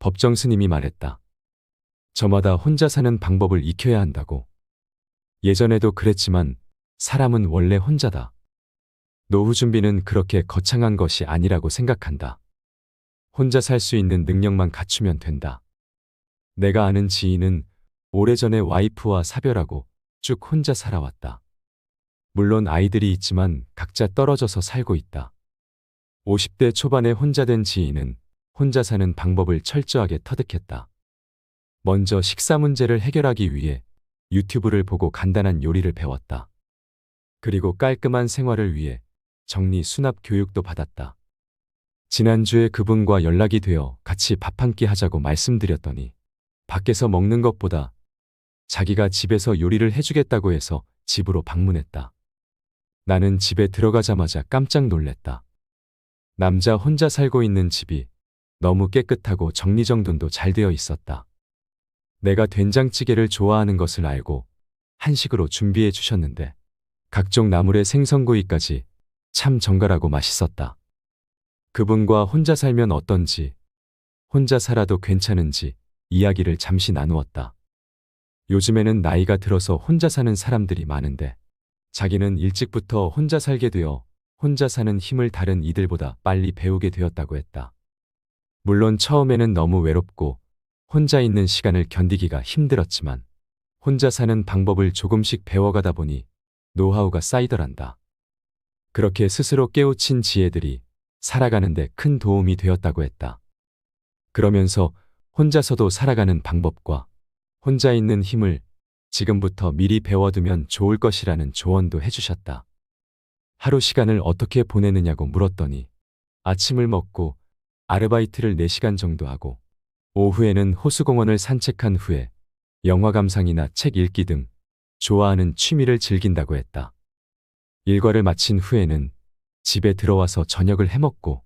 법정 스님이 말했다. 저마다 혼자 사는 방법을 익혀야 한다고. 예전에도 그랬지만 사람은 원래 혼자다. 노후 준비는 그렇게 거창한 것이 아니라고 생각한다. 혼자 살 수 있는 능력만 갖추면 된다. 내가 아는 지인은 오래전에 와이프와 사별하고 쭉 혼자 살아왔다. 물론 아이들이 있지만 각자 떨어져서 살고 있다. 50대 초반에 혼자 된 지인은 혼자 사는 방법을 철저하게 터득했다. 먼저 식사 문제를 해결하기 위해 유튜브를 보고 간단한 요리를 배웠다. 그리고 깔끔한 생활을 위해 정리 수납 교육도 받았다. 지난주에 그분과 연락이 되어 같이 밥 한 끼 하자고 말씀드렸더니 밖에서 먹는 것보다 자기가 집에서 요리를 해주겠다고 해서 집으로 방문했다. 나는 집에 들어가자마자 깜짝 놀랬다. 남자 혼자 살고 있는 집이 너무 깨끗하고 정리정돈도 잘 되어 있었다. 내가 된장찌개를 좋아하는 것을 알고 한식으로 준비해 주셨는데 각종 나물의 생선구이까지 참 정갈하고 맛있었다. 그분과 혼자 살면 어떤지, 혼자 살아도 괜찮은지 이야기를 잠시 나누었다. 요즘에는 나이가 들어서 혼자 사는 사람들이 많은데 자기는 일찍부터 혼자 살게 되어 혼자 사는 힘을 다른 이들보다 빨리 배우게 되었다고 했다. 물론 처음에는 너무 외롭고 혼자 있는 시간을 견디기가 힘들었지만 혼자 사는 방법을 조금씩 배워가다 보니 노하우가 쌓이더란다. 그렇게 스스로 깨우친 지혜들이 살아가는데 큰 도움이 되었다고 했다. 그러면서 혼자서도 살아가는 방법과 혼자 있는 힘을 지금부터 미리 배워두면 좋을 것이라는 조언도 해주셨다. 하루 시간을 어떻게 보내느냐고 물었더니 아침을 먹고 아르바이트를 4시간 정도 하고 오후에는 호수공원을 산책한 후에 영화 감상이나 책 읽기 등 좋아하는 취미를 즐긴다고 했다. 일과를 마친 후에는 집에 들어와서 저녁을 해먹고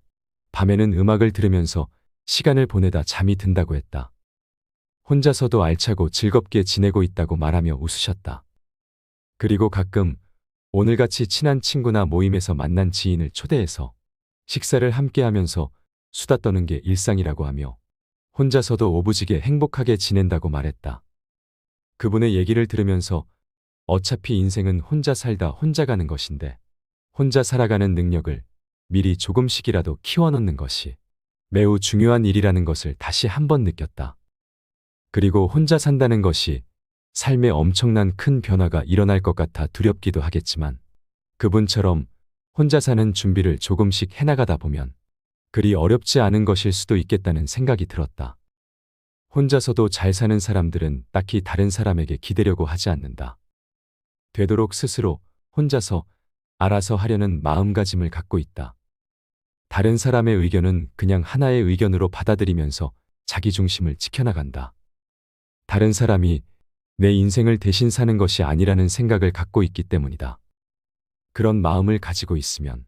밤에는 음악을 들으면서 시간을 보내다 잠이 든다고 했다. 혼자서도 알차고 즐겁게 지내고 있다고 말하며 웃으셨다. 그리고 가끔 오늘같이 친한 친구나 모임에서 만난 지인을 초대해서 식사를 함께 하면서 수다 떠는 게 일상이라고 하며 혼자서도 오부지게 행복하게 지낸다고 말했다. 그분의 얘기를 들으면서 어차피 인생은 혼자 살다 혼자 가는 것인데 혼자 살아가는 능력을 미리 조금씩이라도 키워놓는 것이 매우 중요한 일이라는 것을 다시 한번 느꼈다. 그리고 혼자 산다는 것이 삶에 엄청난 큰 변화가 일어날 것 같아 두렵기도 하겠지만 그분처럼 혼자 사는 준비를 조금씩 해나가다 보면 그리 어렵지 않은 것일 수도 있겠다는 생각이 들었다. 혼자서도 잘 사는 사람들은 딱히 다른 사람에게 기대려고 하지 않는다. 되도록 스스로 혼자서 알아서 하려는 마음가짐을 갖고 있다. 다른 사람의 의견은 그냥 하나의 의견으로 받아들이면서 자기 중심을 지켜나간다. 다른 사람이 내 인생을 대신 사는 것이 아니라는 생각을 갖고 있기 때문이다. 그런 마음을 가지고 있으면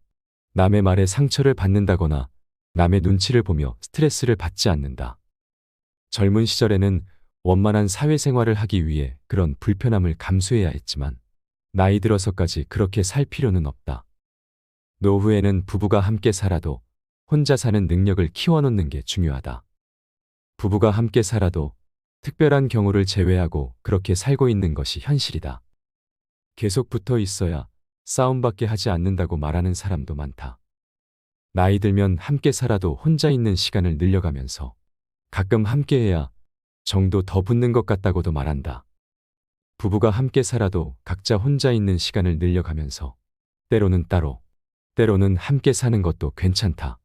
남의 말에 상처를 받는다거나 남의 눈치를 보며 스트레스를 받지 않는다. 젊은 시절에는 원만한 사회생활을 하기 위해 그런 불편함을 감수해야 했지만 나이 들어서까지 그렇게 살 필요는 없다. 노후에는 부부가 함께 살아도 혼자 사는 능력을 키워놓는 게 중요하다. 부부가 함께 살아도 특별한 경우를 제외하고 그렇게 살고 있는 것이 현실이다. 계속 붙어 있어야 싸움밖에 하지 않는다고 말하는 사람도 많다. 나이 들면 함께 살아도 혼자 있는 시간을 늘려가면서 가끔 함께해야 정도 더 붙는 것 같다고도 말한다. 부부가 함께 살아도 각자 혼자 있는 시간을 늘려가면서 때로는 따로, 때로는 함께 사는 것도 괜찮다.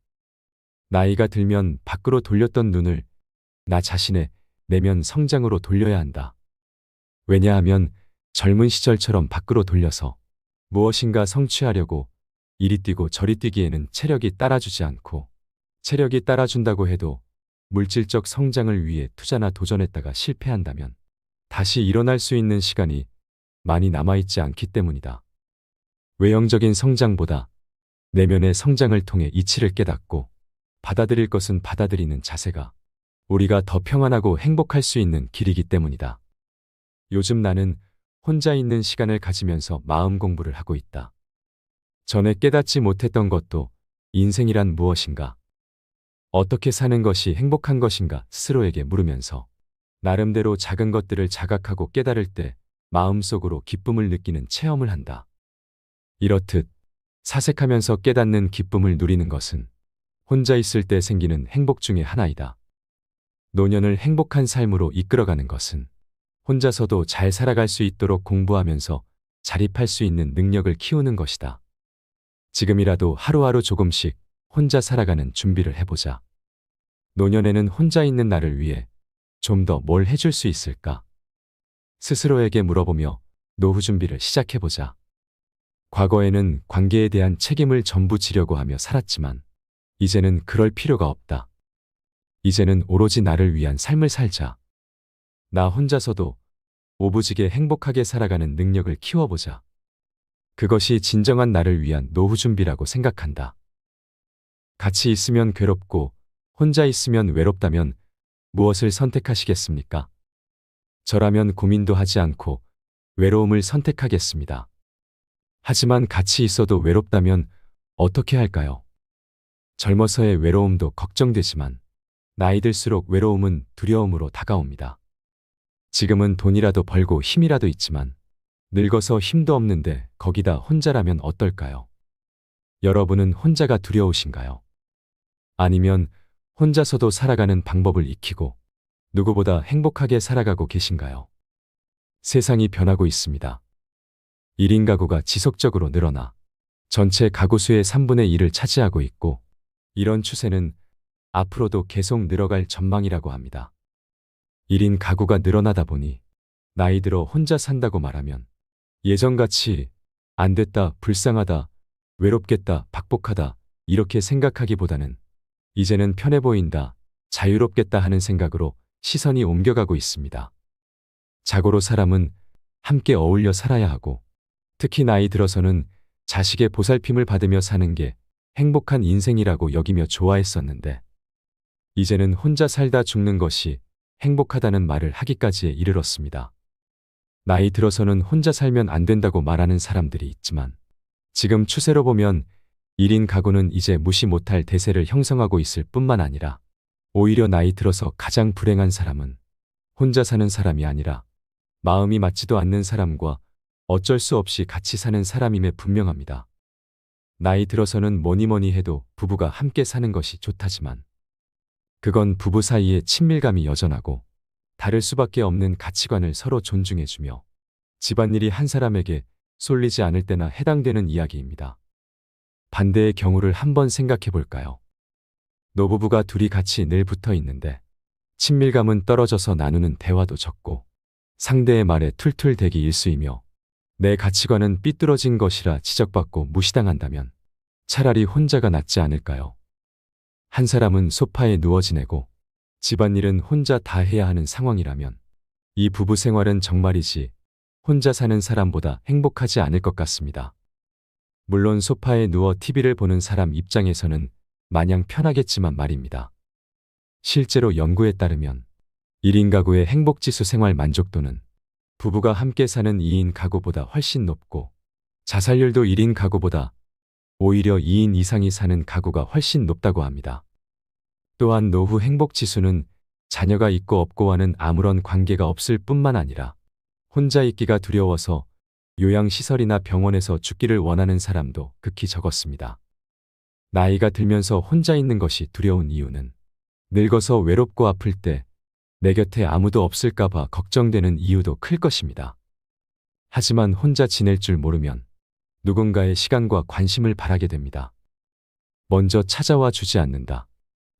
나이가 들면 밖으로 돌렸던 눈을 나 자신의 내면 성장으로 돌려야 한다. 왜냐하면 젊은 시절처럼 밖으로 돌려서 무엇인가 성취하려고 이리 뛰고 저리 뛰기에는 체력이 따라주지 않고 체력이 따라준다고 해도 물질적 성장을 위해 투자나 도전했다가 실패한다면 다시 일어날 수 있는 시간이 많이 남아있지 않기 때문이다. 외형적인 성장보다 내면의 성장을 통해 이치를 깨닫고 받아들일 것은 받아들이는 자세가 우리가 더 평안하고 행복할 수 있는 길이기 때문이다. 요즘 나는 혼자 있는 시간을 가지면서 마음 공부를 하고 있다. 전에 깨닫지 못했던 것도 인생이란 무엇인가? 어떻게 사는 것이 행복한 것인가 스스로에게 물으면서 나름대로 작은 것들을 자각하고 깨달을 때 마음속으로 기쁨을 느끼는 체험을 한다. 이렇듯 사색하면서 깨닫는 기쁨을 누리는 것은 혼자 있을 때 생기는 행복 중의 하나이다. 노년을 행복한 삶으로 이끌어가는 것은 혼자서도 잘 살아갈 수 있도록 공부하면서 자립할 수 있는 능력을 키우는 것이다. 지금이라도 하루하루 조금씩 혼자 살아가는 준비를 해보자. 노년에는 혼자 있는 나를 위해 좀 더 뭘 해줄 수 있을까? 스스로에게 물어보며 노후 준비를 시작해보자. 과거에는 관계에 대한 책임을 전부 지려고 하며 살았지만 이제는 그럴 필요가 없다. 이제는 오로지 나를 위한 삶을 살자. 나 혼자서도 오부지게 행복하게 살아가는 능력을 키워보자. 그것이 진정한 나를 위한 노후 준비라고 생각한다. 같이 있으면 괴롭고 혼자 있으면 외롭다면 무엇을 선택하시겠습니까? 저라면 고민도 하지 않고 외로움을 선택하겠습니다. 하지만 같이 있어도 외롭다면 어떻게 할까요? 젊어서의 외로움도 걱정되지만 나이 들수록 외로움은 두려움으로 다가옵니다. 지금은 돈이라도 벌고 힘이라도 있지만 늙어서 힘도 없는데 거기다 혼자라면 어떨까요? 여러분은 혼자가 두려우신가요? 아니면 혼자서도 살아가는 방법을 익히고 누구보다 행복하게 살아가고 계신가요? 세상이 변하고 있습니다. 1인 가구가 지속적으로 늘어나 전체 가구 수의 3분의 1을 차지하고 있고 이런 추세는 앞으로도 계속 늘어갈 전망이라고 합니다. 1인 가구가 늘어나다 보니 나이 들어 혼자 산다고 말하면 예전같이 안 됐다, 불쌍하다, 외롭겠다, 박복하다 이렇게 생각하기보다는 이제는 편해 보인다, 자유롭겠다 하는 생각으로 시선이 옮겨가고 있습니다. 자고로 사람은 함께 어울려 살아야 하고 특히 나이 들어서는 자식의 보살핌을 받으며 사는 게 행복한 인생이라고 여기며 좋아했었는데 이제는 혼자 살다 죽는 것이 행복하다는 말을 하기까지에 이르렀습니다. 나이 들어서는 혼자 살면 안 된다고 말하는 사람들이 있지만 지금 추세로 보면 1인 가구는 이제 무시 못할 대세를 형성하고 있을 뿐만 아니라 오히려 나이 들어서 가장 불행한 사람은 혼자 사는 사람이 아니라 마음이 맞지도 않는 사람과 어쩔 수 없이 같이 사는 사람임에 분명합니다. 나이 들어서는 뭐니 해도 부부가 함께 사는 것이 좋다지만 그건 부부 사이의 친밀감이 여전하고 다를 수밖에 없는 가치관을 서로 존중해주며 집안일이 한 사람에게 쏠리지 않을 때나 해당되는 이야기입니다. 반대의 경우를 한번 생각해 볼까요? 노부부가 둘이 같이 늘 붙어 있는데 친밀감은 떨어져서 나누는 대화도 적고 상대의 말에 툴툴대기 일수이며 내 가치관은 삐뚤어진 것이라 지적받고 무시당한다면 차라리 혼자가 낫지 않을까요? 한 사람은 소파에 누워 지내고 집안일은 혼자 다 해야 하는 상황이라면 이 부부 생활은 정말이지 혼자 사는 사람보다 행복하지 않을 것 같습니다. 물론 소파에 누워 TV를 보는 사람 입장에서는 마냥 편하겠지만 말입니다. 실제로 연구에 따르면 1인 가구의 행복지수 생활 만족도는 부부가 함께 사는 2인 가구보다 훨씬 높고 자살률도 1인 가구보다 오히려 2인 이상이 사는 가구가 훨씬 높다고 합니다. 또한 노후 행복지수는 자녀가 있고 없고와는 아무런 관계가 없을 뿐만 아니라 혼자 있기가 두려워서 요양시설이나 병원에서 죽기를 원하는 사람도 극히 적었습니다. 나이가 들면서 혼자 있는 것이 두려운 이유는 늙어서 외롭고 아플 때 내 곁에 아무도 없을까봐 걱정되는 이유도 클 것입니다. 하지만 혼자 지낼 줄 모르면 누군가의 시간과 관심을 바라게 됩니다. 먼저 찾아와 주지 않는다.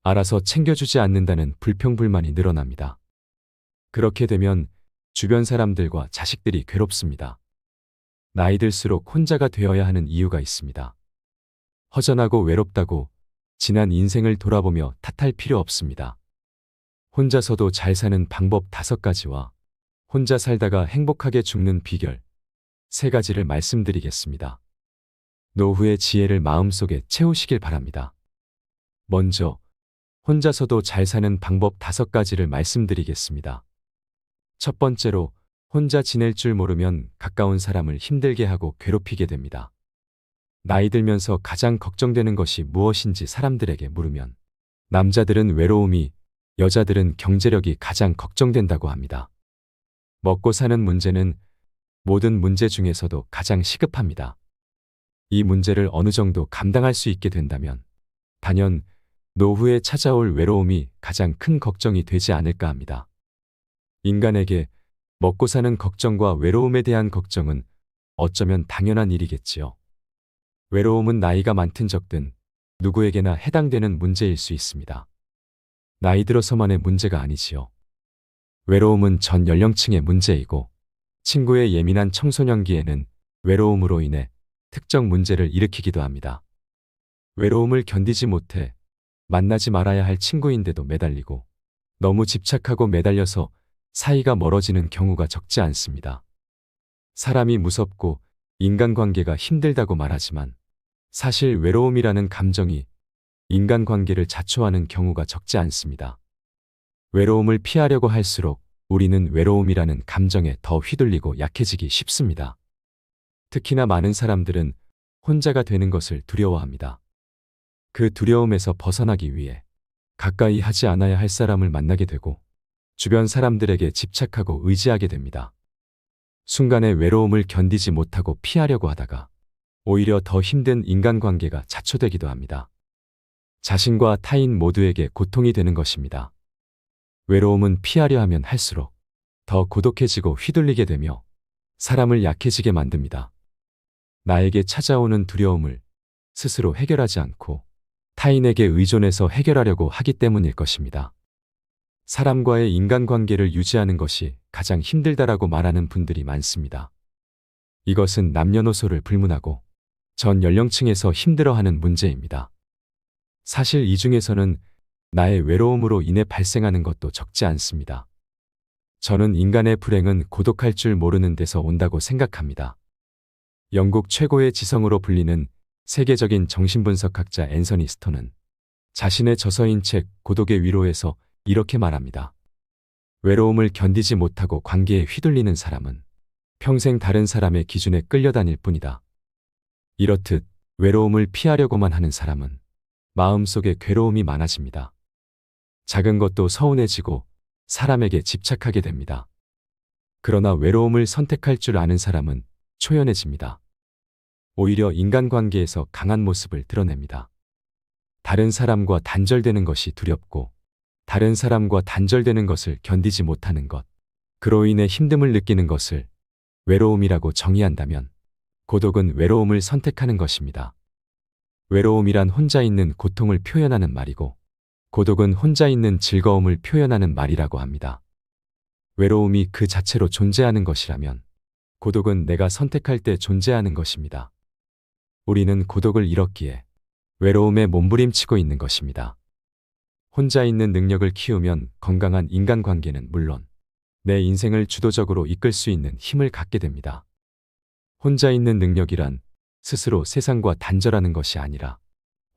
알아서 챙겨주지 않는다는 불평불만이 늘어납니다. 그렇게 되면 주변 사람들과 자식들이 괴롭습니다. 나이 들수록 혼자가 되어야 하는 이유가 있습니다. 허전하고 외롭다고 지난 인생을 돌아보며 탓할 필요 없습니다. 혼자서도 잘 사는 방법 5가지와 혼자 살다가 행복하게 죽는 비결 3가지를 말씀드리겠습니다. 노후의 지혜를 마음속에 채우시길 바랍니다. 먼저 혼자서도 잘 사는 방법 5가지를 말씀드리겠습니다. 첫 번째로 혼자 지낼 줄 모르면 가까운 사람을 힘들게 하고 괴롭히게 됩니다. 나이 들면서 가장 걱정되는 것이 무엇인지 사람들에게 물으면 남자들은 외로움이, 여자들은 경제력이 가장 걱정된다고 합니다. 먹고 사는 문제는 모든 문제 중에서도 가장 시급합니다. 이 문제를 어느 정도 감당할 수 있게 된다면 단연 노후에 찾아올 외로움이 가장 큰 걱정이 되지 않을까 합니다. 인간에게 먹고 사는 걱정과 외로움에 대한 걱정은 어쩌면 당연한 일이겠지요. 외로움은 나이가 많든 적든 누구에게나 해당되는 문제일 수 있습니다. 나이 들어서만의 문제가 아니지요. 외로움은 전 연령층의 문제이고 친구의 예민한 청소년기에는 외로움으로 인해 특정 문제를 일으키기도 합니다. 외로움을 견디지 못해 만나지 말아야 할 친구인데도 매달리고 너무 집착하고 매달려서 사이가 멀어지는 경우가 적지 않습니다. 사람이 무섭고 인간관계가 힘들다고 말하지만 사실 외로움이라는 감정이 인간관계를 자초하는 경우가 적지 않습니다. 외로움을 피하려고 할수록 우리는 외로움이라는 감정에 더 휘둘리고 약해지기 쉽습니다. 특히나 많은 사람들은 혼자가 되는 것을 두려워합니다. 그 두려움에서 벗어나기 위해 가까이 하지 않아야 할 사람을 만나게 되고 주변 사람들에게 집착하고 의지하게 됩니다. 순간의 외로움을 견디지 못하고 피하려고 하다가 오히려 더 힘든 인간관계가 자초되기도 합니다. 자신과 타인 모두에게 고통이 되는 것입니다. 외로움은 피하려 하면 할수록 더 고독해지고 휘둘리게 되며 사람을 약해지게 만듭니다. 나에게 찾아오는 두려움을 스스로 해결하지 않고 타인에게 의존해서 해결하려고 하기 때문일 것입니다. 사람과의 인간관계를 유지하는 것이 가장 힘들다라고 말하는 분들이 많습니다. 이것은 남녀노소를 불문하고 전 연령층에서 힘들어하는 문제입니다. 사실 이 중에서는 나의 외로움으로 인해 발생하는 것도 적지 않습니다. 저는 인간의 불행은 고독할 줄 모르는 데서 온다고 생각합니다. 영국 최고의 지성으로 불리는 세계적인 정신분석학자 앤서니 스톤은 자신의 저서인 책 고독의 위로에서 이렇게 말합니다. 외로움을 견디지 못하고 관계에 휘둘리는 사람은 평생 다른 사람의 기준에 끌려다닐 뿐이다. 이렇듯 외로움을 피하려고만 하는 사람은 마음속에 괴로움이 많아집니다. 작은 것도 서운해지고 사람에게 집착하게 됩니다. 그러나 외로움을 선택할 줄 아는 사람은 초연해집니다. 오히려 인간관계에서 강한 모습을 드러냅니다. 다른 사람과 단절되는 것이 두렵고 다른 사람과 단절되는 것을 견디지 못하는 것, 그로 인해 힘듦을 느끼는 것을 외로움이라고 정의한다면 고독은 외로움을 선택하는 것입니다. 외로움이란 혼자 있는 고통을 표현하는 말이고 고독은 혼자 있는 즐거움을 표현하는 말이라고 합니다. 외로움이 그 자체로 존재하는 것이라면 고독은 내가 선택할 때 존재하는 것입니다. 우리는 고독을 잃었기에 외로움에 몸부림치고 있는 것입니다. 혼자 있는 능력을 키우면 건강한 인간관계는 물론 내 인생을 주도적으로 이끌 수 있는 힘을 갖게 됩니다. 혼자 있는 능력이란 스스로 세상과 단절하는 것이 아니라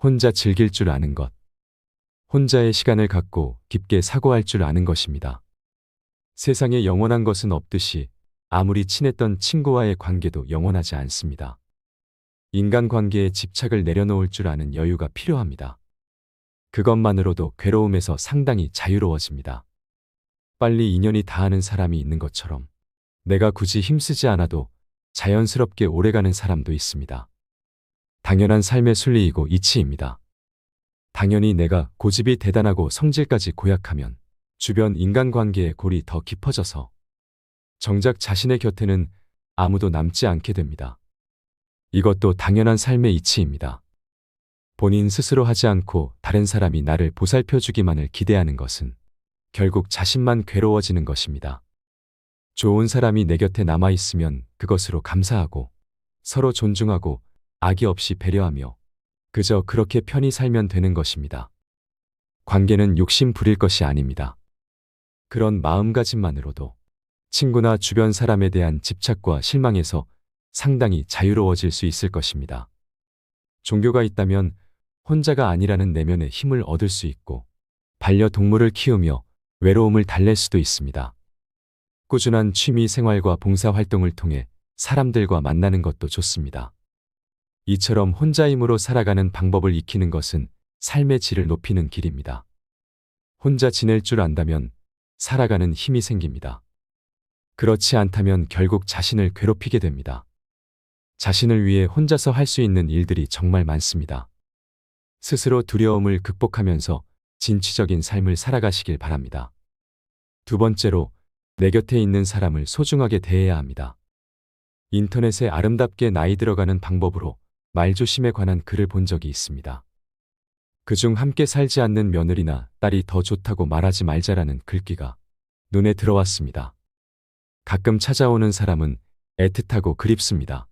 혼자 즐길 줄 아는 것, 혼자의 시간을 갖고 깊게 사고할 줄 아는 것입니다. 세상에 영원한 것은 없듯이 아무리 친했던 친구와의 관계도 영원하지 않습니다. 인간관계에 집착을 내려놓을 줄 아는 여유가 필요합니다. 그것만으로도 괴로움에서 상당히 자유로워집니다. 빨리 인연이 닿는 사람이 있는 것처럼 내가 굳이 힘쓰지 않아도 자연스럽게 오래가는 사람도 있습니다. 당연한 삶의 순리이고 이치입니다. 당연히 내가 고집이 대단하고 성질까지 고약하면 주변 인간관계의 골이 더 깊어져서 정작 자신의 곁에는 아무도 남지 않게 됩니다. 이것도 당연한 삶의 이치입니다. 본인 스스로 하지 않고 다른 사람이 나를 보살펴주기만을 기대하는 것은 결국 자신만 괴로워지는 것입니다. 좋은 사람이 내 곁에 남아있으면 그것으로 감사하고 서로 존중하고 악의 없이 배려하며 그저 그렇게 편히 살면 되는 것입니다. 관계는 욕심 부릴 것이 아닙니다. 그런 마음가짐만으로도 친구나 주변 사람에 대한 집착과 실망에서 상당히 자유로워질 수 있을 것입니다. 종교가 있다면 혼자가 아니라는 내면의 힘을 얻을 수 있고 반려동물을 키우며 외로움을 달랠 수도 있습니다. 꾸준한 취미 생활과 봉사활동을 통해 사람들과 만나는 것도 좋습니다. 이처럼 혼자임으로 살아가는 방법을 익히는 것은 삶의 질을 높이는 길입니다. 혼자 지낼 줄 안다면 살아가는 힘이 생깁니다. 그렇지 않다면 결국 자신을 괴롭히게 됩니다. 자신을 위해 혼자서 할 수 있는 일들이 정말 많습니다. 스스로 두려움을 극복하면서 진취적인 삶을 살아가시길 바랍니다. 두 번째로, 내 곁에 있는 사람을 소중하게 대해야 합니다. 인터넷에 아름답게 나이 들어가는 방법으로 말조심에 관한 글을 본 적이 있습니다. 그중 함께 살지 않는 며느리나 딸이 더 좋다고 말하지 말자라는 글귀가 눈에 들어왔습니다. 가끔 찾아오는 사람은 애틋하고 그립습니다.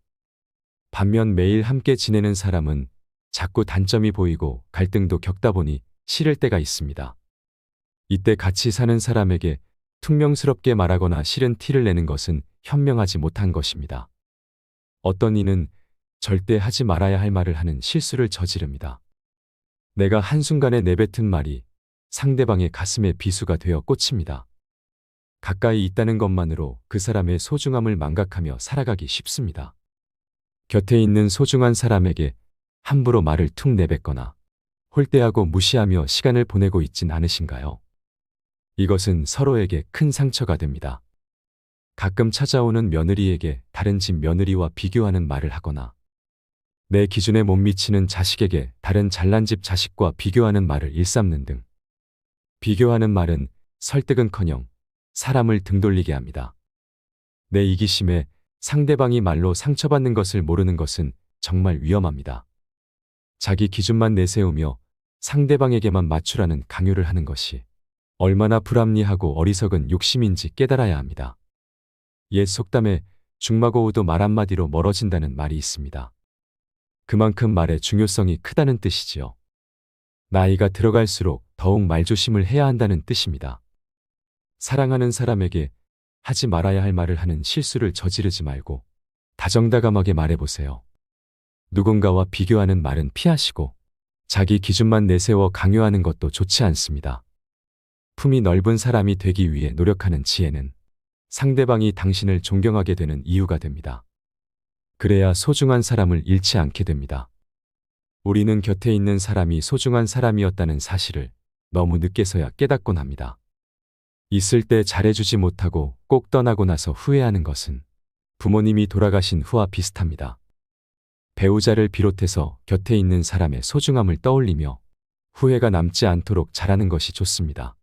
반면 매일 함께 지내는 사람은 자꾸 단점이 보이고 갈등도 겪다 보니 싫을 때가 있습니다. 이때 같이 사는 사람에게 퉁명스럽게 말하거나 싫은 티를 내는 것은 현명하지 못한 것입니다. 어떤 이는 절대 하지 말아야 할 말을 하는 실수를 저지릅니다. 내가 한순간에 내뱉은 말이 상대방의 가슴에 비수가 되어 꽂힙니다. 가까이 있다는 것만으로 그 사람의 소중함을 망각하며 살아가기 쉽습니다. 곁에 있는 소중한 사람에게 함부로 말을 툭 내뱉거나 홀대하고 무시하며 시간을 보내고 있진 않으신가요? 이것은 서로에게 큰 상처가 됩니다. 가끔 찾아오는 며느리에게 다른 집 며느리와 비교하는 말을 하거나 내 기준에 못 미치는 자식에게 다른 잘난 집 자식과 비교하는 말을 일삼는 등 비교하는 말은 설득은커녕 사람을 등돌리게 합니다. 내 이기심에 상대방이 말로 상처받는 것을 모르는 것은 정말 위험합니다. 자기 기준만 내세우며 상대방에게만 맞추라는 강요를 하는 것이 얼마나 불합리하고 어리석은 욕심인지 깨달아야 합니다. 옛 속담에 중마고우도 말 한마디로 멀어진다는 말이 있습니다. 그만큼 말의 중요성이 크다는 뜻이지요. 나이가 들어갈수록 더욱 말조심을 해야 한다는 뜻입니다. 사랑하는 사람에게 하지 말아야 할 말을 하는 실수를 저지르지 말고 다정다감하게 말해보세요. 누군가와 비교하는 말은 피하시고 자기 기준만 내세워 강요하는 것도 좋지 않습니다. 품이 넓은 사람이 되기 위해 노력하는 지혜는 상대방이 당신을 존경하게 되는 이유가 됩니다. 그래야 소중한 사람을 잃지 않게 됩니다. 우리는 곁에 있는 사람이 소중한 사람이었다는 사실을 너무 늦게서야 깨닫곤 합니다. 있을 때 잘해주지 못하고 꼭 떠나고 나서 후회하는 것은 부모님이 돌아가신 후와 비슷합니다. 배우자를 비롯해서 곁에 있는 사람의 소중함을 떠올리며 후회가 남지 않도록 잘하는 것이 좋습니다.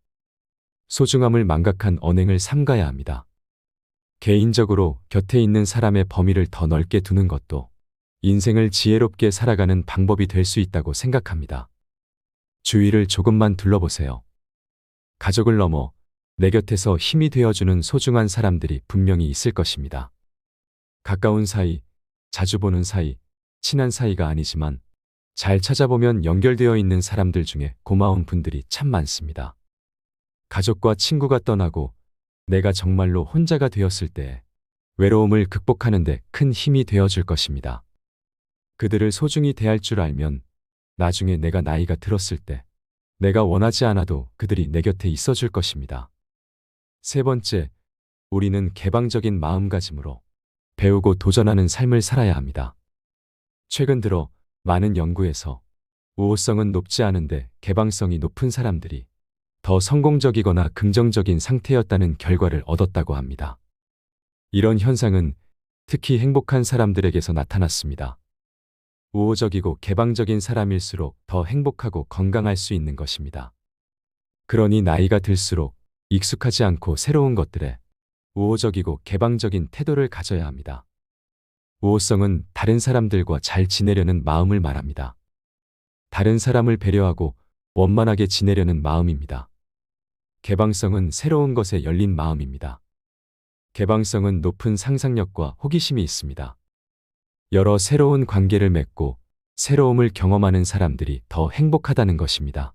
소중함을 망각한 언행을 삼가야 합니다. 개인적으로 곁에 있는 사람의 범위를 더 넓게 두는 것도 인생을 지혜롭게 살아가는 방법이 될 수 있다고 생각합니다. 주위를 조금만 둘러보세요. 가족을 넘어 내 곁에서 힘이 되어주는 소중한 사람들이 분명히 있을 것입니다. 가까운 사이, 자주 보는 사이, 친한 사이가 아니지만 잘 찾아보면 연결되어 있는 사람들 중에 고마운 분들이 참 많습니다. 가족과 친구가 떠나고 내가 정말로 혼자가 되었을 때 외로움을 극복하는 데 큰 힘이 되어줄 것입니다. 그들을 소중히 대할 줄 알면 나중에 내가 나이가 들었을 때 내가 원하지 않아도 그들이 내 곁에 있어줄 것입니다. 세 번째, 우리는 개방적인 마음가짐으로 배우고 도전하는 삶을 살아야 합니다. 최근 들어 많은 연구에서 우호성은 높지 않은데 개방성이 높은 사람들이 더 성공적이거나 긍정적인 상태였다는 결과를 얻었다고 합니다. 이런 현상은 특히 행복한 사람들에게서 나타났습니다. 우호적이고 개방적인 사람일수록 더 행복하고 건강할 수 있는 것입니다. 그러니 나이가 들수록 익숙하지 않고 새로운 것들에 우호적이고 개방적인 태도를 가져야 합니다. 우호성은 다른 사람들과 잘 지내려는 마음을 말합니다. 다른 사람을 배려하고 원만하게 지내려는 마음입니다. 개방성은 새로운 것에 열린 마음입니다. 개방성은 높은 상상력과 호기심이 있습니다. 여러 새로운 관계를 맺고 새로움을 경험하는 사람들이 더 행복하다는 것입니다.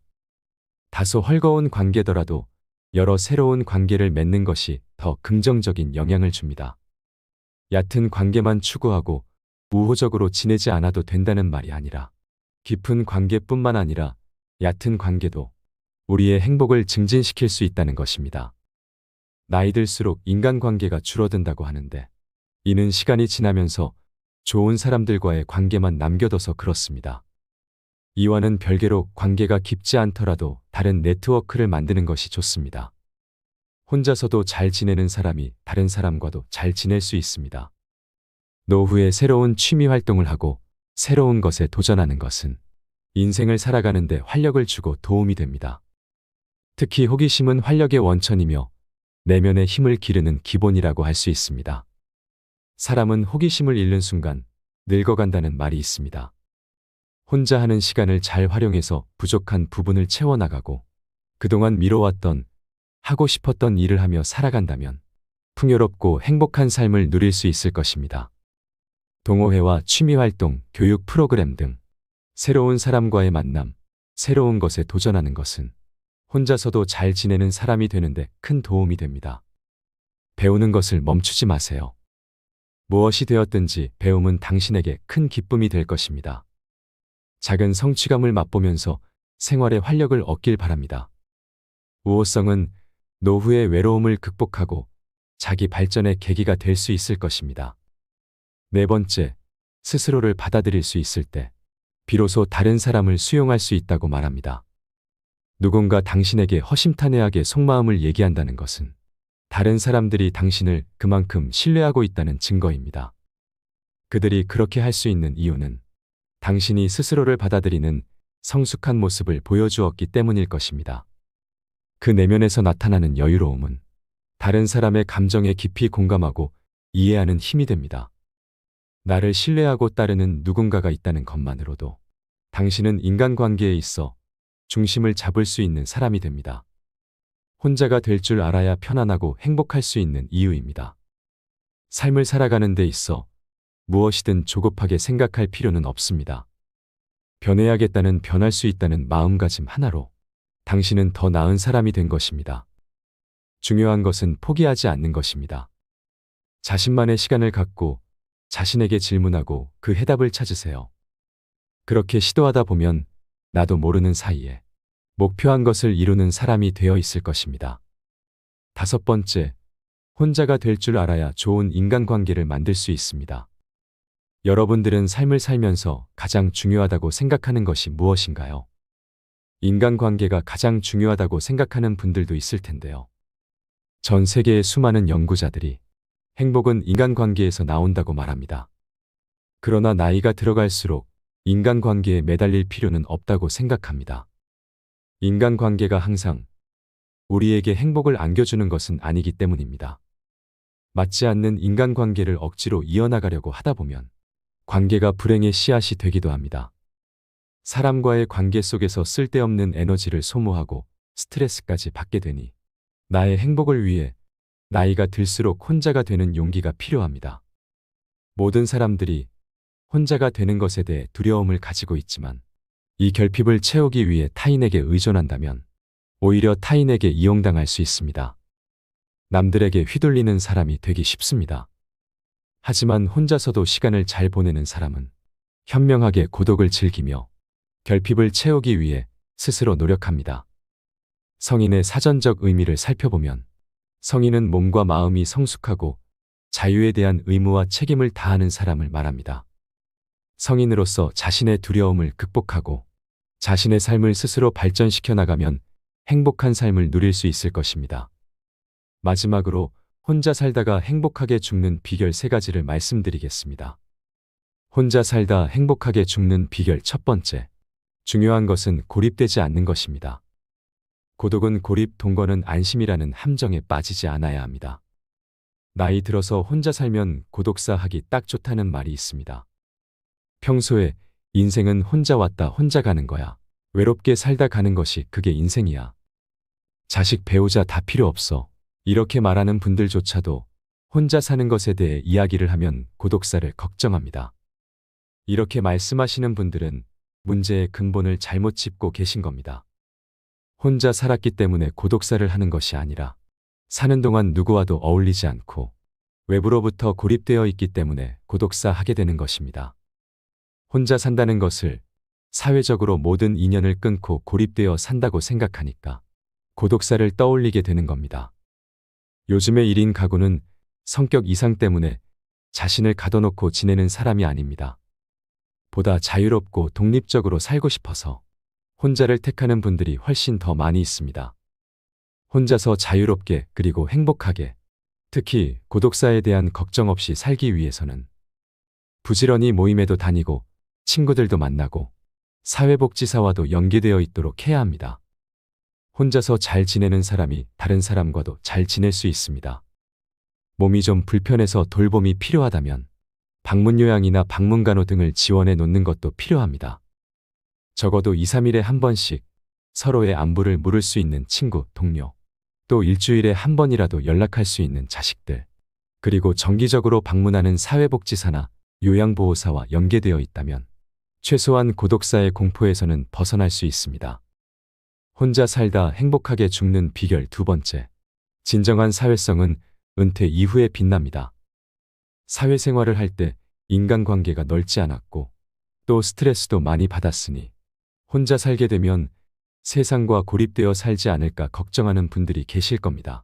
다소 헐거운 관계더라도 여러 새로운 관계를 맺는 것이 더 긍정적인 영향을 줍니다. 얕은 관계만 추구하고 우호적으로 지내지 않아도 된다는 말이 아니라 깊은 관계뿐만 아니라 얕은 관계도 우리의 행복을 증진시킬 수 있다는 것입니다. 나이 들수록 인간관계가 줄어든다고 하는데 이는 시간이 지나면서 좋은 사람들과의 관계만 남겨둬서 그렇습니다. 이와는 별개로 관계가 깊지 않더라도 다른 네트워크를 만드는 것이 좋습니다. 혼자서도 잘 지내는 사람이 다른 사람과도 잘 지낼 수 있습니다. 노후에 새로운 취미 활동을 하고 새로운 것에 도전하는 것은 인생을 살아가는데 활력을 주고 도움이 됩니다. 특히 호기심은 활력의 원천이며 내면의 힘을 기르는 기본이라고 할 수 있습니다. 사람은 호기심을 잃는 순간 늙어간다는 말이 있습니다. 혼자 하는 시간을 잘 활용해서 부족한 부분을 채워나가고 그동안 미뤄왔던 하고 싶었던 일을 하며 살아간다면 풍요롭고 행복한 삶을 누릴 수 있을 것입니다. 동호회와 취미활동, 교육 프로그램 등 새로운 사람과의 만남, 새로운 것에 도전하는 것은 혼자서도 잘 지내는 사람이 되는데 큰 도움이 됩니다. 배우는 것을 멈추지 마세요. 무엇이 되었든지 배움은 당신에게 큰 기쁨이 될 것입니다. 작은 성취감을 맛보면서 생활의 활력을 얻길 바랍니다. 우호성은 노후의 외로움을 극복하고 자기 발전의 계기가 될 수 있을 것입니다. 네 번째, 스스로를 받아들일 수 있을 때 비로소 다른 사람을 수용할 수 있다고 말합니다. 누군가 당신에게 허심탄회하게 속마음을 얘기한다는 것은 다른 사람들이 당신을 그만큼 신뢰하고 있다는 증거입니다. 그들이 그렇게 할 수 있는 이유는 당신이 스스로를 받아들이는 성숙한 모습을 보여주었기 때문일 것입니다. 그 내면에서 나타나는 여유로움은 다른 사람의 감정에 깊이 공감하고 이해하는 힘이 됩니다. 나를 신뢰하고 따르는 누군가가 있다는 것만으로도 당신은 인간관계에 있어 중심을 잡을 수 있는 사람이 됩니다. 혼자가 될 줄 알아야 편안하고 행복할 수 있는 이유입니다. 삶을 살아가는 데 있어 무엇이든 조급하게 생각할 필요는 없습니다. 변해야겠다는 변할 수 있다는 마음가짐 하나로 당신은 더 나은 사람이 된 것입니다. 중요한 것은 포기하지 않는 것입니다. 자신만의 시간을 갖고 자신에게 질문하고 그 해답을 찾으세요. 그렇게 시도하다 보면 나도 모르는 사이에 목표한 것을 이루는 사람이 되어 있을 것입니다. 다섯 번째, 혼자가 될 줄 알아야 좋은 인간관계를 만들 수 있습니다. 여러분들은 삶을 살면서 가장 중요하다고 생각하는 것이 무엇인가요? 인간관계가 가장 중요하다고 생각하는 분들도 있을 텐데요. 전 세계의 수많은 연구자들이 행복은 인간관계에서 나온다고 말합니다. 그러나 나이가 들어갈수록 인간관계에 매달릴 필요는 없다고 생각합니다. 인간관계가 항상 우리에게 행복을 안겨주는 것은 아니기 때문입니다. 맞지 않는 인간관계를 억지로 이어나가려고 하다 보면 관계가 불행의 씨앗이 되기도 합니다. 사람과의 관계 속에서 쓸데없는 에너지를 소모하고 스트레스까지 받게 되니 나의 행복을 위해 나이가 들수록 혼자가 되는 용기가 필요합니다. 모든 사람들이 혼자가 되는 것에 대해 두려움을 가지고 있지만 이 결핍을 채우기 위해 타인에게 의존한다면 오히려 타인에게 이용당할 수 있습니다. 남들에게 휘둘리는 사람이 되기 쉽습니다. 하지만 혼자서도 시간을 잘 보내는 사람은 현명하게 고독을 즐기며 결핍을 채우기 위해 스스로 노력합니다. 성인의 사전적 의미를 살펴보면 성인은 몸과 마음이 성숙하고 자유에 대한 의무와 책임을 다하는 사람을 말합니다. 성인으로서 자신의 두려움을 극복하고 자신의 삶을 스스로 발전시켜 나가면 행복한 삶을 누릴 수 있을 것입니다. 마지막으로 혼자 살다가 행복하게 죽는 비결 3가지를 말씀드리겠습니다. 혼자 살다 행복하게 죽는 비결 첫 번째, 중요한 것은 고립되지 않는 것입니다. 고독은 고립, 동거는 안심이라는 함정에 빠지지 않아야 합니다. 나이 들어서 혼자 살면 고독사하기 딱 좋다는 말이 있습니다. 평소에 인생은 혼자 왔다 혼자 가는 거야. 외롭게 살다 가는 것이 그게 인생이야. 자식 배우자 다 필요 없어. 이렇게 말하는 분들조차도 혼자 사는 것에 대해 이야기를 하면 고독사를 걱정합니다. 이렇게 말씀하시는 분들은 문제의 근본을 잘못 짚고 계신 겁니다. 혼자 살았기 때문에 고독사를 하는 것이 아니라 사는 동안 누구와도 어울리지 않고 외부로부터 고립되어 있기 때문에 고독사 하게 되는 것입니다. 혼자 산다는 것을 사회적으로 모든 인연을 끊고 고립되어 산다고 생각하니까 고독사를 떠올리게 되는 겁니다. 요즘의 1인 가구는 성격 이상 때문에 자신을 가둬놓고 지내는 사람이 아닙니다. 보다 자유롭고 독립적으로 살고 싶어서 혼자를 택하는 분들이 훨씬 더 많이 있습니다. 혼자서 자유롭게 그리고 행복하게, 특히 고독사에 대한 걱정 없이 살기 위해서는 부지런히 모임에도 다니고 친구들도 만나고 사회복지사와도 연계되어 있도록 해야 합니다. 혼자서 잘 지내는 사람이 다른 사람과도 잘 지낼 수 있습니다. 몸이 좀 불편해서 돌봄이 필요하다면 방문 요양이나 방문간호 등을 지원해 놓는 것도 필요합니다. 적어도 2, 3일에 한 번씩 서로의 안부를 물을 수 있는 친구, 동료, 또 일주일에 한 번이라도 연락할 수 있는 자식들, 그리고 정기적으로 방문하는 사회복지사나 요양보호사와 연계되어 있다면 최소한 고독사의 공포에서는 벗어날 수 있습니다. 혼자 살다 행복하게 죽는 비결 두 번째. 진정한 사회성은 은퇴 이후에 빛납니다. 사회생활을 할 때 인간관계가 넓지 않았고 또 스트레스도 많이 받았으니 혼자 살게 되면 세상과 고립되어 살지 않을까 걱정하는 분들이 계실 겁니다.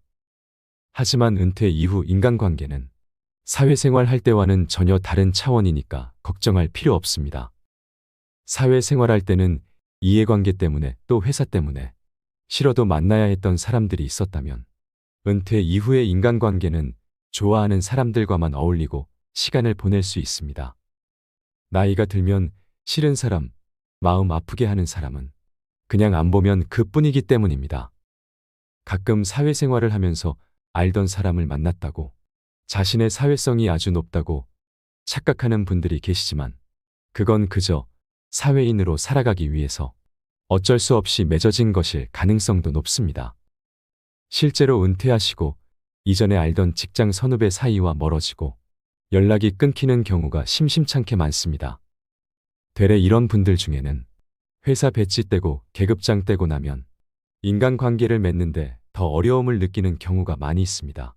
하지만 은퇴 이후 인간관계는 사회생활 할 때와는 전혀 다른 차원이니까 걱정할 필요 없습니다. 사회생활할 때는 이해관계 때문에 또 회사 때문에 싫어도 만나야 했던 사람들이 있었다면 은퇴 이후의 인간관계는 좋아하는 사람들과만 어울리고 시간을 보낼 수 있습니다. 나이가 들면 싫은 사람, 마음 아프게 하는 사람은 그냥 안 보면 그뿐이기 때문입니다. 가끔 사회생활을 하면서 알던 사람을 만났다고 자신의 사회성이 아주 높다고 착각하는 분들이 계시지만 그건 그저 사회인으로 살아가기 위해서 어쩔 수 없이 맺어진 것일 가능성도 높습니다. 실제로 은퇴하시고 이전에 알던 직장 선후배 사이와 멀어지고 연락이 끊기는 경우가 심심찮게 많습니다. 되레 이런 분들 중에는 회사 배지 떼고 계급장 떼고 나면 인간관계를 맺는데 더 어려움을 느끼는 경우가 많이 있습니다.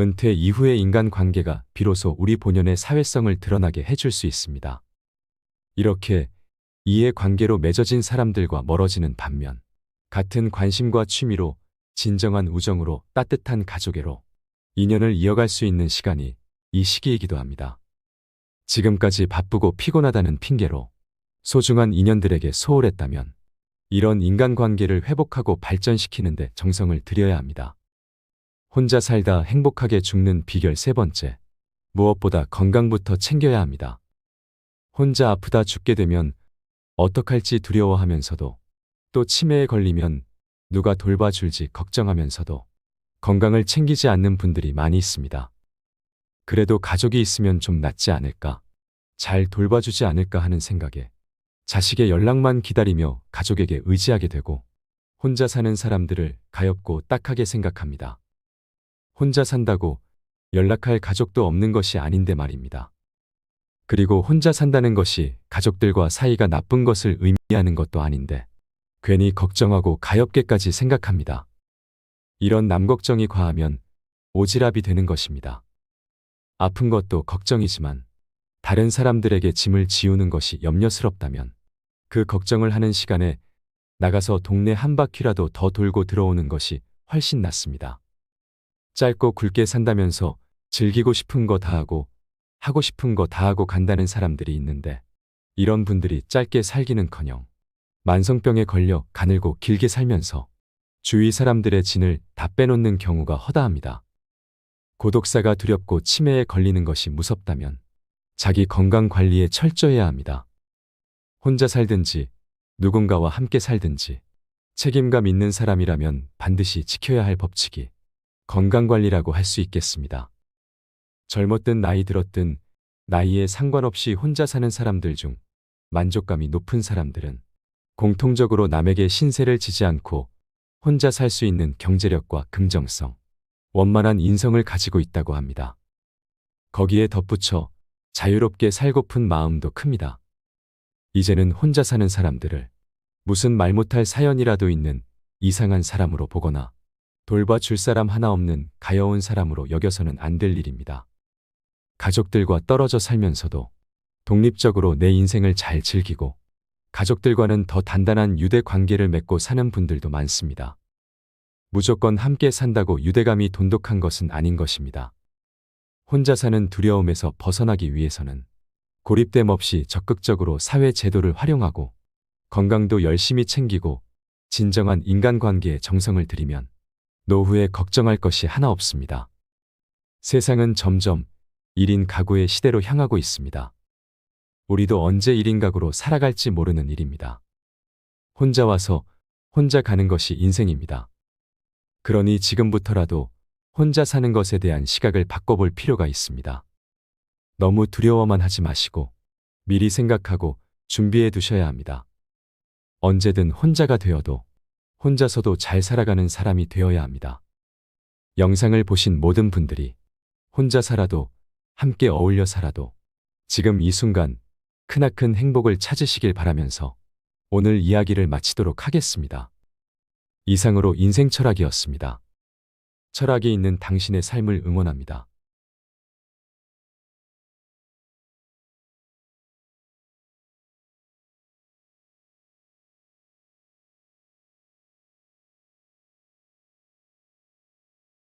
은퇴 이후의 인간관계가 비로소 우리 본연의 사회성을 드러나게 해줄 수 있습니다. 이렇게 이해관계로 맺어진 사람들과 멀어지는 반면 같은 관심과 취미로 진정한 우정으로 따뜻한 가족애로 인연을 이어갈 수 있는 시간이 이 시기이기도 합니다. 지금까지 바쁘고 피곤하다는 핑계로 소중한 인연들에게 소홀했다면 이런 인간관계를 회복하고 발전시키는데 정성을 들여야 합니다. 혼자 살다 행복하게 죽는 비결 세 번째. 무엇보다 건강부터 챙겨야 합니다. 혼자 아프다 죽게 되면 어떡할지 두려워하면서도 또 치매에 걸리면 누가 돌봐줄지 걱정하면서도 건강을 챙기지 않는 분들이 많이 있습니다. 그래도 가족이 있으면 좀 낫지 않을까, 잘 돌봐주지 않을까 하는 생각에 자식의 연락만 기다리며 가족에게 의지하게 되고 혼자 사는 사람들을 가엾고 딱하게 생각합니다. 혼자 산다고 연락할 가족도 없는 것이 아닌데 말입니다. 그리고 혼자 산다는 것이 가족들과 사이가 나쁜 것을 의미하는 것도 아닌데 괜히 걱정하고 가엾게까지 생각합니다. 이런 남 걱정이 과하면 오지랖이 되는 것입니다. 아픈 것도 걱정이지만 다른 사람들에게 짐을 지우는 것이 염려스럽다면 그 걱정을 하는 시간에 나가서 동네 한 바퀴라도 더 돌고 들어오는 것이 훨씬 낫습니다. 짧고 굵게 산다면서 즐기고 싶은 거 다 하고 싶은 거 다 하고 간다는 사람들이 있는데 이런 분들이 짧게 살기는커녕 만성병에 걸려 가늘고 길게 살면서 주위 사람들의 진을 다 빼놓는 경우가 허다합니다. 고독사가 두렵고 치매에 걸리는 것이 무섭다면 자기 건강 관리에 철저해야 합니다. 혼자 살든지 누군가와 함께 살든지 책임감 있는 사람이라면 반드시 지켜야 할 법칙이 건강관리라고 할 수 있겠습니다. 젊었든 나이 들었든 나이에 상관없이 혼자 사는 사람들 중 만족감이 높은 사람들은 공통적으로 남에게 신세를 지지 않고 혼자 살 수 있는 경제력과 긍정성, 원만한 인성을 가지고 있다고 합니다. 거기에 덧붙여 자유롭게 살고픈 마음도 큽니다. 이제는 혼자 사는 사람들을 무슨 말 못할 사연이라도 있는 이상한 사람으로 보거나 돌봐줄 사람 하나 없는 가여운 사람으로 여겨서는 안 될 일입니다. 가족들과 떨어져 살면서도 독립적으로 내 인생을 잘 즐기고 가족들과는 더 단단한 유대 관계를 맺고 사는 분들도 많습니다. 무조건 함께 산다고 유대감이 돈독한 것은 아닌 것입니다. 혼자 사는 두려움에서 벗어나기 위해서는 고립됨 없이 적극적으로 사회 제도를 활용하고 건강도 열심히 챙기고 진정한 인간관계에 정성을 들이면 노후에 걱정할 것이 하나 없습니다. 세상은 점점 1인 가구의 시대로 향하고 있습니다. 우리도 언제 1인 가구로 살아갈지 모르는 일입니다. 혼자 와서 혼자 가는 것이 인생입니다. 그러니 지금부터라도 혼자 사는 것에 대한 시각을 바꿔볼 필요가 있습니다. 너무 두려워만 하지 마시고 미리 생각하고 준비해 두셔야 합니다. 언제든 혼자가 되어도 혼자서도 잘 살아가는 사람이 되어야 합니다. 영상을 보신 모든 분들이 혼자 살아도 함께 어울려 살아도 지금 이 순간 크나큰 행복을 찾으시길 바라면서 오늘 이야기를 마치도록 하겠습니다. 이상으로 인생 철학이었습니다. 철학이 있는 당신의 삶을 응원합니다.